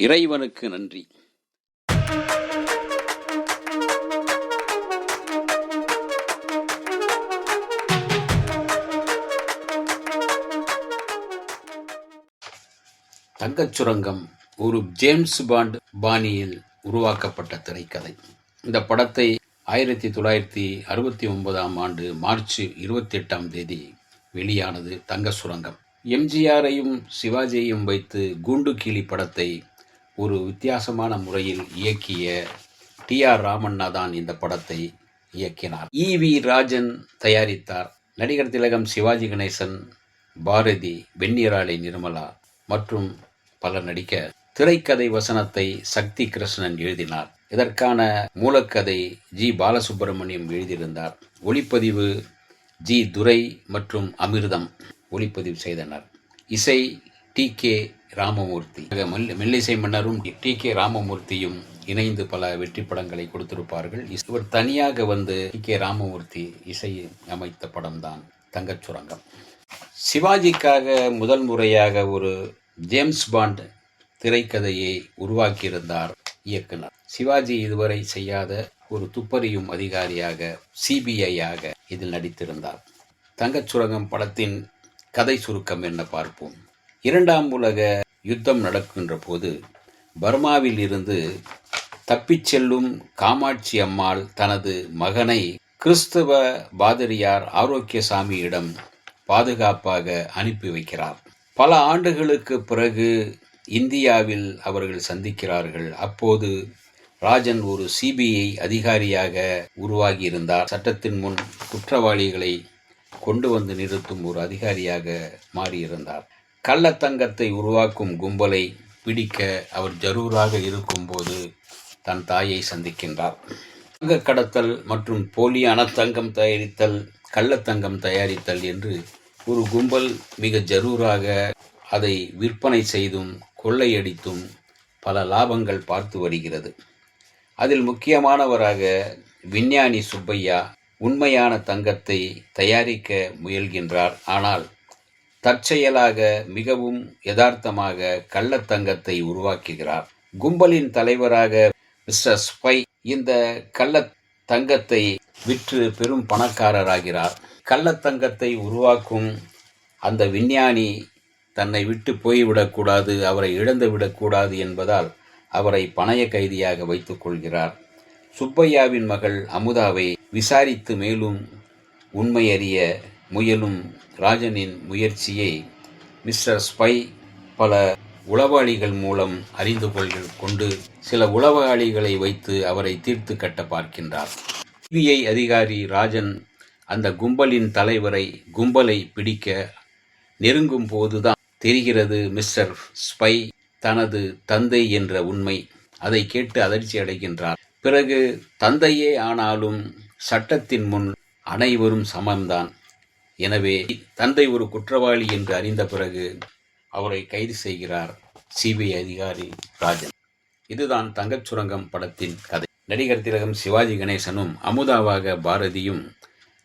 இறைவனுக்கு நன்றி. தங்கச் சுரங்கம் ஒரு ஜேம்ஸ் பாண்ட் பாணியில் உருவாக்கப்பட்ட திரைக்கதை. இந்த படத்தை 1969 மார்ச் 28 வெளியானது. தங்க சுரங்கம் எம்ஜிஆரையும் சிவாஜியையும் வைத்து கூண்டு கிளி படத்தை ஒரு வித்தியாசமான முறையில் இயக்கிய டி.ஆர். ராமண்ணா தான் இந்த படத்தை இயக்கினார். ஈ.வி. ராஜன் தயாரித்தார். நடிகர் திலகம், சிவாஜி கணேசன், பாரதி, வெண்ணிராளை நிர்மலா மற்றும் பலர் நடிக்க திரைக்கதை வசனத்தை சக்தி கிருஷ்ணன் எழுதினார். இதற்கான மூலக்கதை ஜி. பாலசுப்ரமணியம் எழுதியிருந்தார். ஒளிப்பதிவு ஜி. துரை மற்றும் அமிர்தம் ஒளிப்பதிவு செய்தனர். இசை டி.கே. ராமமூர்த்தி. மெல்லிசை மன்னரும் டி.கே. ராமமூர்த்தியும் இணைந்து பல வெற்றி படங்களை கொடுத்திருப்பார்கள். இவர் தனியாக வந்து டி.கே. ராமமூர்த்தி இசை அமைத்த படம்தான் தங்கச் சுரங்கம். சிவாஜிக்காக முதல் முறையாக ஒரு ஜேம்ஸ் பாண்ட் திரைக்கதையை உருவாக்கியிருந்தார் இயக்குனர். சிவாஜி இதுவரை செய்யாத ஒரு துப்பறியும் அதிகாரியாக, சிபிஐயாக இதில் நடித்திருந்தார். தங்கச் சுரங்கம் படத்தின் கதை சுருக்கம் என்ன பார்ப்போம். 2ஆம் உலக யுத்தம் நடக்கின்ற போது பர்மாவில் இருந்து தப்பிச் செல்லும் காமாட்சி அம்மாள் தனது மகனை கிறிஸ்தவ பாதிரியார் ஆரோக்கியசாமியிடம் பாதுகாப்பாக அனுப்பி வைக்கிறார். பல ஆண்டுகளுக்கு பிறகு இந்தியாவில் அவர்கள் சந்திக்கிறார்கள். அப்போது ராஜன் ஒரு சிபிஐ அதிகாரியாக உருவாகியிருந்தார். சட்டத்தின் முன் குற்றவாளிகளை கொண்டு வந்து நிறுத்தும் ஒரு அதிகாரியாக மாறியிருந்தார். கள்ளத்தங்கத்தை உருவாக்கும் கும்பலை பிடிக்க அவர் ஜரூராக இருக்கும்போது தன் தாயை சந்திக்கின்றார். தங்க கடத்தல் மற்றும் போலியான தங்கம் தயாரித்தல், கள்ளத்தங்கம் தயாரித்தல் என்று ஒரு கும்பல் மிக ஜரூராக அதை விற்பனை செய்தும் கொள்ளையடித்தும் பல லாபங்கள் பார்த்து வருகிறது. அதில் முக்கியமானவராக விஞ்ஞானி சுப்பையா உண்மையான தங்கத்தை தயாரிக்க முயல்கின்றார். ஆனால் தற்செயலாக மிகவும் யதார்த்தமாக கள்ளத்தங்கத்தை உருவாக்குகிறார். கும்பலின் தலைவராக மிஸ்டர் ஸ்பை இந்த கள்ளத்தங்கத்தை விற்று பெரும் பணக்காரராகிறார். கள்ளத்தங்கத்தை உருவாக்கும் அந்த விஞ்ஞானி தன்னை விட்டு போய்விடக்கூடாது, அவரை இழந்து விடக்கூடாது என்பதால் அவரை பணய கைதியாக வைத்துக் கொள்கிறார். சுப்பையாவின் மகள் அமுதாவை விசாரித்து மேலும் உண்மை அறிய முயலும் ராஜனின் முயற்சியை மிஸ்டர் ஸ்பை பல உளவாளிகள் மூலம் அறிந்து கொண்டு சில உளவாளிகளை வைத்து அவரை தீர்த்து கட்ட பார்க்கின்றார். சிபிஐ அதிகாரி ராஜன் அந்த கும்பலின் கும்பலை பிடிக்க நெருங்கும் போதுதான் தெரிகிறது மிஸ்டர் ஸ்பை தனது தந்தை என்ற உண்மை. அதை கேட்டு அதிர்ச்சி அடைகின்றார். பிறகு தந்தையே ஆனாலும் சட்டத்தின் முன் அனைவரும் சமம்தான். எனவே தந்தை ஒரு குற்றவாளி என்று அறிந்த பிறகு அவரை கைது செய்கிறார் சிபிஐ அதிகாரி ராஜன். இதுதான் தங்கச் சுரங்கம் படத்தின் கதை. நடிகர் திலகம், சிவாஜி கணேசனும், அமுதாவாக பாரதியும்,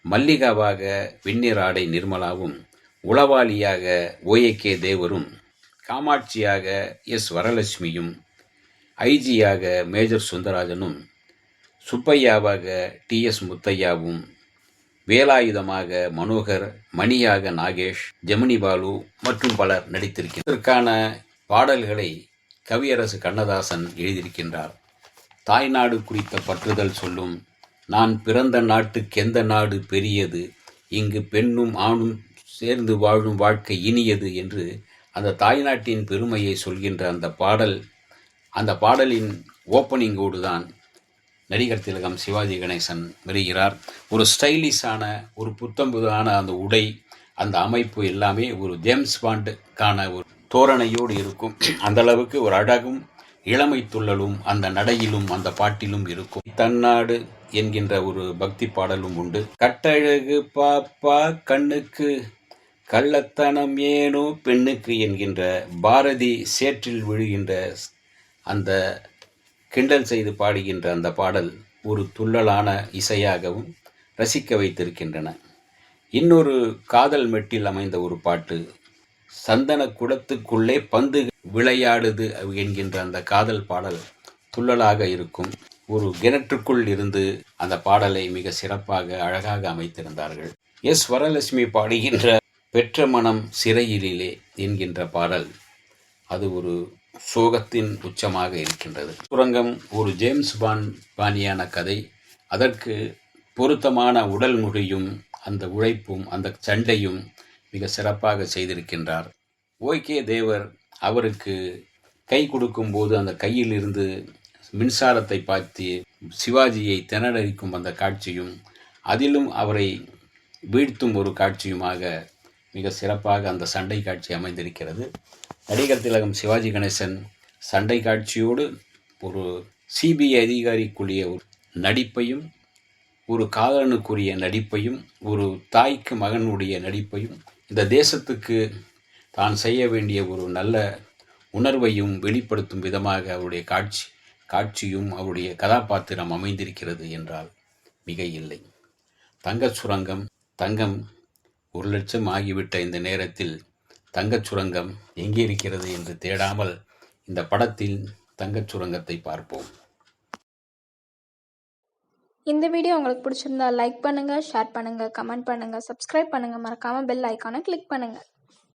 மல்லிகாவாக வெண்ணிராடை நிர்மலாவும், உளவாளியாக ஓ.ஏ.கே. தேவரும், காமாட்சியாக எஸ். வரலட்சுமியும், ஐஜியாக மேஜர் சுந்தரராஜனும், சுப்பையாவாக டி.எஸ். முத்தையாவும், வேலாயுதமாக மனோகர், மணியாக நாகேஷ், ஜெமினி பாலு மற்றும் பலர் நடித்திருக்கிறார். இதற்கான பாடல்களை கவியரசு கண்ணதாசன் எழுதியிருக்கின்றார். தாய்நாடு குறித்த பற்றுதல் சொல்லும் நான் பிறந்த நாட்டுக்கெந்த நாடு பெரியது, இங்கு பெண்ணும் ஆணும் சேர்ந்து வாழும் வாழ்க்கை இனியது என்று அந்த தாய்நாட்டின் பெருமையை சொல்கின்ற அந்த பாடலின் ஓப்பனிங்கோடு தான் நடிகர் திலகம் சிவாஜி கணேசன் வருகிறார். ஒரு ஸ்டைலிஷான, ஒரு புத்தம்புதான அந்த உடை, அந்த அமைப்பு எல்லாமே ஒரு ஜேம்ஸ் பாண்டுக்கான ஒரு தோரணையோடு இருக்கும். அந்த அளவுக்கு ஒரு அழகும் இளமை துள்ளலும் அந்த நடையிலும் அந்த பாட்டிலும் இருக்கும். தன்னாடு என்கின்ற ஒரு பக்தி பாடலும் உண்டு. கட்டழகு பாப்பா கண்ணுக்கு, கள்ளத்தனம் ஏனோ பெண்ணுக்கு என்கின்ற பாரதி சேற்றில் விழுகின்ற அந்த கிண்டல் செய்து பாடுகின்ற அந்த பாடல் ஒரு துள்ளலான இசையாகவும் ரசிக்க வைத்திருக்கின்றன. இன்னொரு காதல் மெட்டில் அமைந்த ஒரு பாட்டு சந்தன குடத்துக்குள்ளே பந்து விளையாடுது என்கின்ற அந்த காதல் பாடல் துள்ளலாக இருக்கும். ஒரு கிணற்றுக்குள் இருந்து அந்த பாடலை மிக சிறப்பாக அழகாக அமைத்திருந்தார்கள். எஸ் வரலட்சுமி பாடுகின்ற பெற்ற மனம் சிறையிலே என்கின்ற பாடல் அது ஒரு சோகத்தின் உச்சமாக இருக்கின்றது. சுரங்கம் ஒரு ஜேம்ஸ் பாண்ட் பாணியான கதை. அதற்கு பொருத்தமான உடல் மொழியும் அந்த உழைப்பும் அந்த சண்டையும் மிக சிறப்பாக செய்திருக்கின்றார். ஓகே தேவர் அவருக்கு கை கொடுக்கும்போது அந்த கையில் இருந்து மின்சாரத்தை பார்த்து சிவாஜியை திணறடிக்கும் அந்த காட்சியும் அதிலும் அவரை வீழ்த்தும் ஒரு காட்சியுமாக மிக சிறப்பாக அந்த சண்டை காட்சி அமைந்திருக்கிறது. நடிகர் திலகம் சிவாஜி கணேசன் சண்டை காட்சியோடு ஒரு சிபிஐ அதிகாரிக்குரிய ஒரு நடிப்பையும், ஒரு காதலனுக்குரிய நடிப்பையும், ஒரு தாய்க்கு மகனுடைய நடிப்பையும், இந்த தேசத்துக்கு தான் செய்ய வேண்டிய ஒரு நல்ல உணர்வையும் வெளிப்படுத்தும் விதமாக அவருடைய காட்சியும் அவருடைய கதாபாத்திரம் அமைந்திருக்கிறது என்றால் மிக இல்லை. தங்கச் சுரங்கம் தங்கம் 1,00,000 ஆகிவிட்ட இந்த நேரத்தில் தங்கச் சுரங்கம் எங்கே இருக்கிறது என்று தேடாமல் இந்த படத்தில் தங்கச் சுரங்கத்தை பார்ப்போம். இந்த வீடியோ உங்களுக்கு பிடிச்சிருந்தா லைக் பண்ணுங்க, ஷேர் பண்ணுங்க, கமெண்ட் பண்ணுங்க, சப்ஸ்கிரைப் பண்ணுங்க, மறக்காம பெல் ஐகானை கிளிக் பண்ணுங்க.